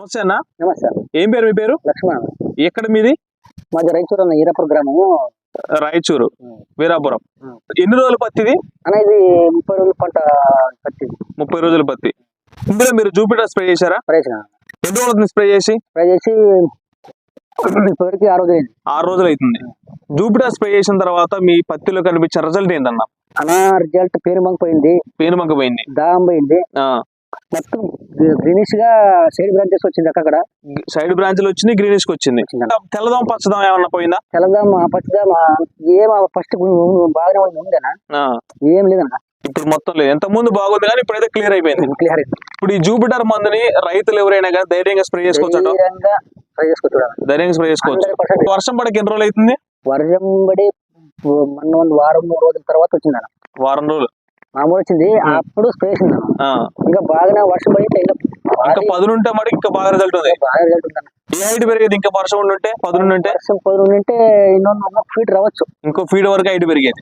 నమస్తే అన్న. నమస్తే. ఏం పేరు మీ పేరు? లక్ష్మణ. ఎక్కడ మీది? మాది రాయచూరు అన్న, ఈరాపురం గ్రామము. రాయచూరు వీరాపురం. ఎన్ని రోజుల పత్తిది అన్న? ఇది 30 రోజుల పంట పత్తి. 30 రోజుల పత్తి. ఇందులో మీరు జూపిటర్ స్ప్రే చేశారా? ప్రయోజన ఎన్ని రోజులు స్ప్రే చేసి ఇప్పటివరకు 6 రోజులు. 6 రోజులు అవుతుంది. జూపిటర్ స్ప్రే చేసిన తర్వాత మీ పత్తిలో కనిపించిన రిజల్ట్ ఏంటన్నా? అన్న రిజల్ట్ పేనుబంక పోయింది, పేనుబంక పోయింది, దాహం పోయింది, మొత్తం గ్రీనిష్ గా సైడ్ బ్రాంచెస్ వచ్చింది. అక్కడ సైడ్ బ్రాంచ్లు వచ్చింది, గ్రీనిష్ వచ్చింది. తెల్లదాం పచ్చదాం ఏమన్నా పోయిందా? తెల్లదాం పచ్చదాం ఏం ఫస్ట్ బాగానే ఉందేనా? ఏం లేదన్నా. ఇప్పుడు మొత్తం లేదు. ఎంత ముందు బాగుంది కానీ ఇప్పుడైతే క్లియర్ అయిపోయింది. క్లియర్. ఇప్పుడు ఈ జూపిటర్ మందుని రైతులు ఎవరైనా కానీ ధైర్యంగా స్ప్రే చేసుకోవచ్చు. ధైర్యంగా స్ప్రే చేసుకోవచ్చు. వర్షం పడక ఎన్ని రోజులు అవుతుంది? వర్షం పడి వారం 3 రోజుల తర్వాత వచ్చిందన్న. వారం రోజులు మామూలు వచ్చింది. అప్పుడు స్ప్రే చేసింది. ఇంకా బాగా వర్షం పడితే ఇంకా 10 ఉంటే మరి ఇంకా బాగా రిజల్ట్ ఉంది. బాగా రిజల్ట్ ఉంది. ఏ హైట్ పెరిగేది? ఇంకా వర్షం ఉంటే 10 ఉంటే ఇంకొక ఫీట్ రావచ్చు. ఇంకో ఫీట్ వరకు హైట్ పెరిగేది.